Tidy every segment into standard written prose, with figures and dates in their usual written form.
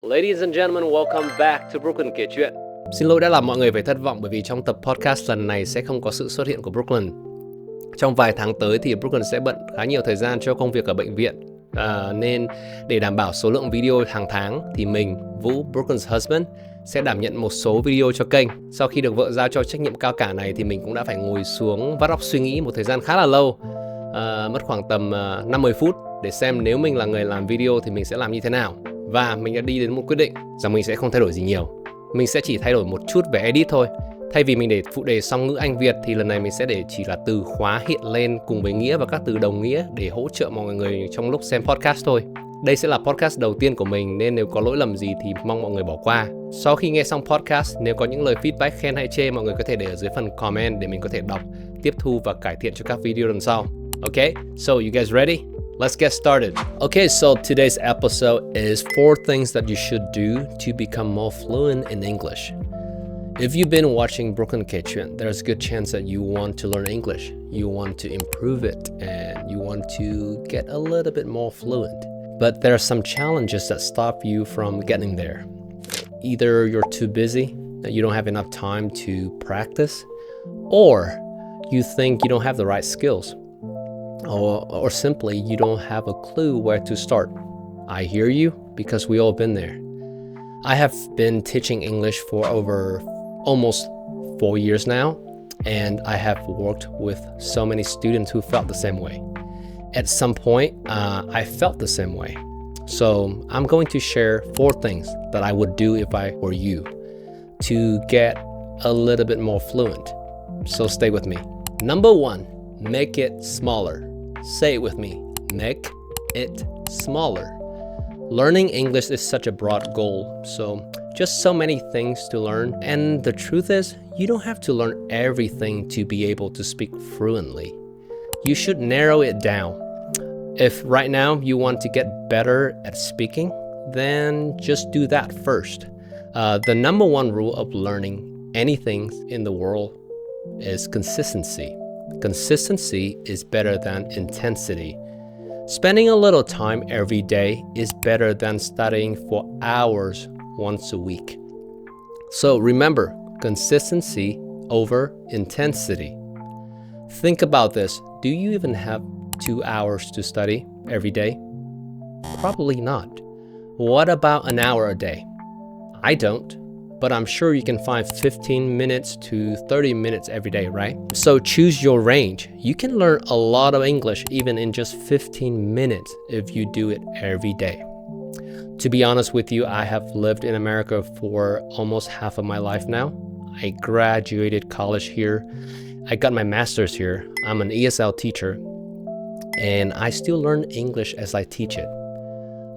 Ladies and gentlemen, welcome back to Brooklyn kể chuyện. Xin lỗi đã làm mọi người phải thất vọng bởi vì trong tập podcast lần này sẽ không có sự xuất hiện của Brooklyn. Trong vài tháng tới thì Brooklyn sẽ bận khá nhiều thời gian cho công việc ở bệnh viện. Nên để đảm bảo số lượng video hàng tháng thì mình, Vũ, Brooklyn's husband, sẽ đảm nhận một số video cho kênh. Sau khi được vợ giao cho trách nhiệm cao cả này thì mình cũng đã phải ngồi xuống vắt óc suy nghĩ một thời gian khá là lâu, mất khoảng tầm 50 phút để xem nếu mình là người làm video thì mình sẽ làm như thế nào. Và mình đã đi đến một quyết định rằng mình sẽ không thay đổi gì nhiều. Mình sẽ chỉ thay đổi một chút về edit thôi. Thay vì mình để phụ đề song ngữ Anh Việt thì lần này mình sẽ để chỉ là từ khóa hiện lên cùng với nghĩa và các từ đồng nghĩa để hỗ trợ mọi người trong lúc xem podcast thôi. Đây sẽ là podcast đầu tiên của mình nên nếu có lỗi lầm gì thì mong mọi người bỏ qua. Sau khi nghe xong podcast, nếu có những lời feedback khen hay chê, mọi người có thể để ở dưới phần comment để mình có thể đọc, tiếp thu và cải thiện cho các video lần sau. Okay, so you guys ready? Let's get started. Okay, so today's episode is 4 things that you should do to become more fluent in English. If you've been watching Brooklyn kể chuyện, there's a good chance that you want to learn English, you want to improve it, and you want to get a little bit more fluent. But there are some challenges that stop you from getting there. Either you're too busy, that you don't have enough time to practice, or you think you don't have the right skills. Or simply you don't have a clue where to start. I hear you because we all been there. I have been teaching English for over almost 4 years now, and I have worked with so many students who felt the same way. At some point, I felt the same way. So I'm going to share 4 things that I would do if I were you to get a little bit more fluent. So stay with me. Number 1, make it smaller. Say it with me. Make it smaller. Learning English is such a broad goal, just so many things to learn. And the truth is, you don't have to learn everything to be able to speak fluently. You should narrow it down. If right now you want to get better at speaking, then just do that first. The number 1 rule of learning anything in the world is consistency. Consistency is better than intensity. Spending a little time every day is better than studying for hours once a week. So remember, consistency over intensity. Think about this. Do you even have 2 hours to study every day? Probably not. What about an hour a day? I don't. But I'm sure you can find 15 minutes to 30 minutes every day, right? So choose your range. You can learn a lot of English even in just 15 minutes if you do it every day. To be honest with you, I have lived in America for almost half of my life now. I graduated college here. I got my master's here. I'm an ESL teacher. And I still learn English as I teach it.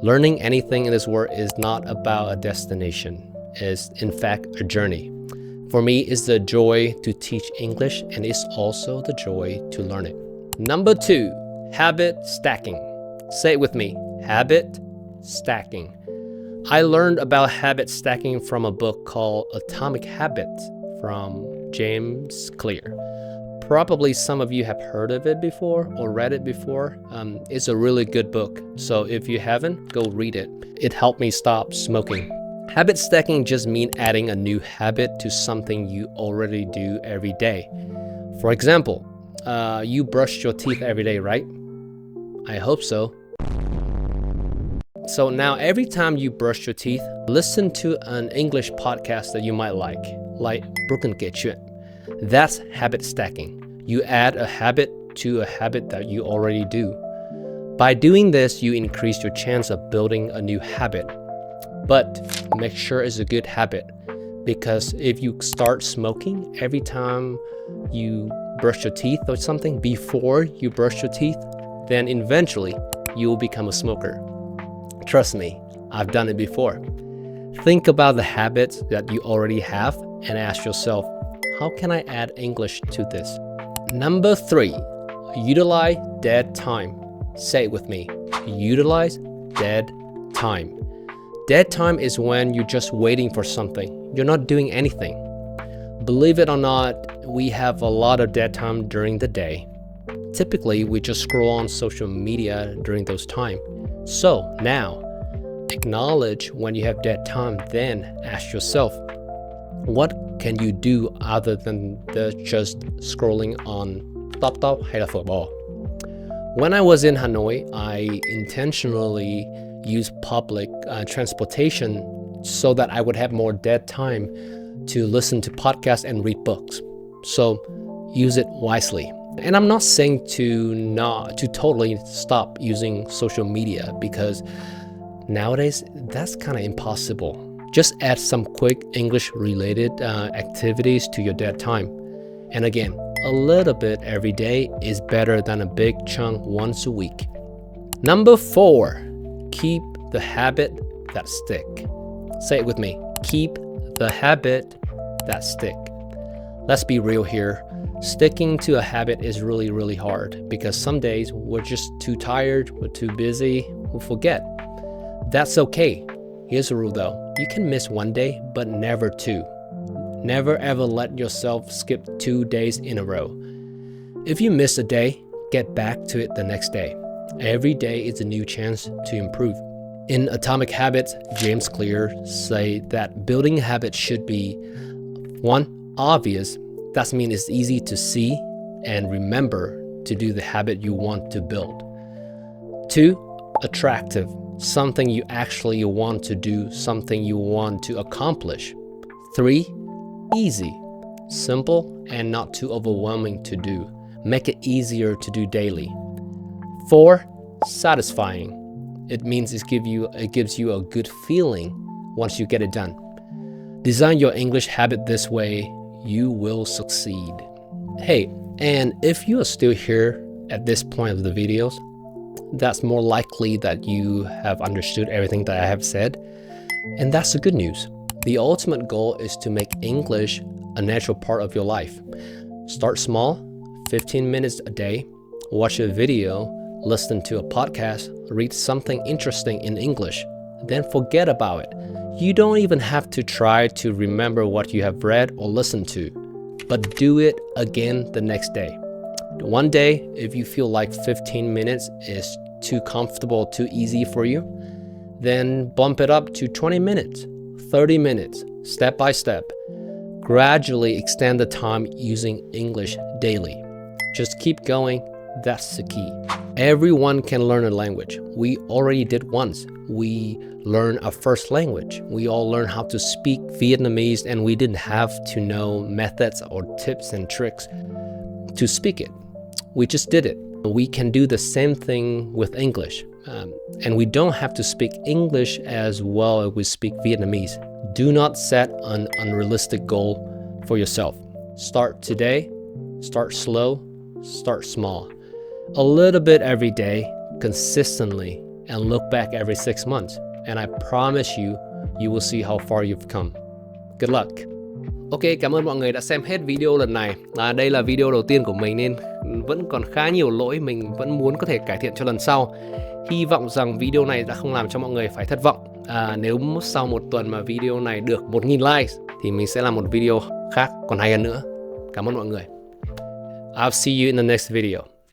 Learning anything in this world is not about a destination. Is in fact a journey. For me, it's the joy to teach English, and it's also the joy to learn it. Number 2, habit stacking. Say it with me, habit stacking. I learned about habit stacking from a book called Atomic Habits from James Clear. Probably some of you have heard of it before or read it before. It's a really good book, so if you haven't, go read it. It helped me stop smoking. Habit stacking just means adding a new habit to something you already do every day. For example, you brush your teeth every day, right? I hope so. So now every time you brush your teeth, listen to an English podcast that you might like Brooklyn kể chuyện. That's habit stacking. You add a habit to a habit that you already do. By doing this, you increase your chance of building a new habit. But make sure it's a good habit, because if you start smoking every time you brush your teeth or something before you brush your teeth, then eventually you will become a smoker. Trust me, I've done it before. Think about the habits that you already have and ask yourself, how can I add English to this? Number 3, utilize dead time. Say it with me, utilize dead time. Dead time is when you're just waiting for something. You're not doing anything. Believe it or not, we have a lot of dead time during the day. Typically, we just scroll on social media during those times. So now, acknowledge when you have dead time, then ask yourself, what can you do other than just scrolling on TikTok hay là phở bò? When I was in Hanoi, I intentionally used public transportation so that I would have more dead time to listen to podcasts and read books. So use it wisely. And I'm not saying to totally stop using social media, because nowadays that's kind of impossible. Just add some quick English-related activities to your dead time. And again, a little bit every day is better than a big chunk once a week. Number 4, keep the habit that stick. Say it with me. Keep the habit that stick. Let's be real here. Sticking to a habit is really, really hard, because some days we're just too tired, we're too busy, we'll forget. That's okay. Here's a rule though. You can miss one day, but never 2. Never ever let yourself skip 2 days in a row. If you miss a day, get back to it the next day. Every day is a new chance to improve. In Atomic Habits, James Clear say that building habits should be 1. Obvious. That means it's easy to see and remember to do the habit you want to build. 2. Attractive. Something you actually want to do, something you want to accomplish. 3. Easy. Simple and not too overwhelming to do. Make it easier to do daily. 4. Satisfying. It means it gives you a good feeling once you get it done. Design your English habit this way, you will succeed. Hey, and if you are still here at this point of the videos, that's more likely that you have understood everything that I have said, and that's the good news. The ultimate goal is to make English a natural part of your life. Start small, 15 minutes a day, watch a video, listen to a podcast, read something interesting in English, then forget about it. You don't even have to try to remember what you have read or listened to, but do it again the next day. One day, if you feel like 15 minutes is too comfortable, too easy for you, then bump it up to 20 minutes, 30 minutes, step by step. Gradually extend the time using English daily. Just keep going, that's the key. Everyone can learn a language. We already did once. We learned our first language. We all learned how to speak Vietnamese, and we didn't have to know methods or tips and tricks to speak it. We just did it. We can do the same thing with English. And we don't have to speak English as well as we speak Vietnamese. Do not set an unrealistic goal for yourself. Start today, start slow, start small. A little bit every day, consistently, and look back every 6 months. And I promise you, you will see how far you've come. Good luck. Ok, cảm ơn mọi người đã xem hết video lần này. Đây là video đầu tiên của mình nên vẫn còn khá nhiều lỗi mình vẫn muốn có thể cải thiện cho lần sau. Hy vọng rằng video này đã không làm cho mọi người phải thất vọng. Nếu sau một tuần mà video này được 1.000 likes thì mình sẽ làm một video khác còn hay hơn nữa. Cảm ơn mọi người. I'll see you in the next video.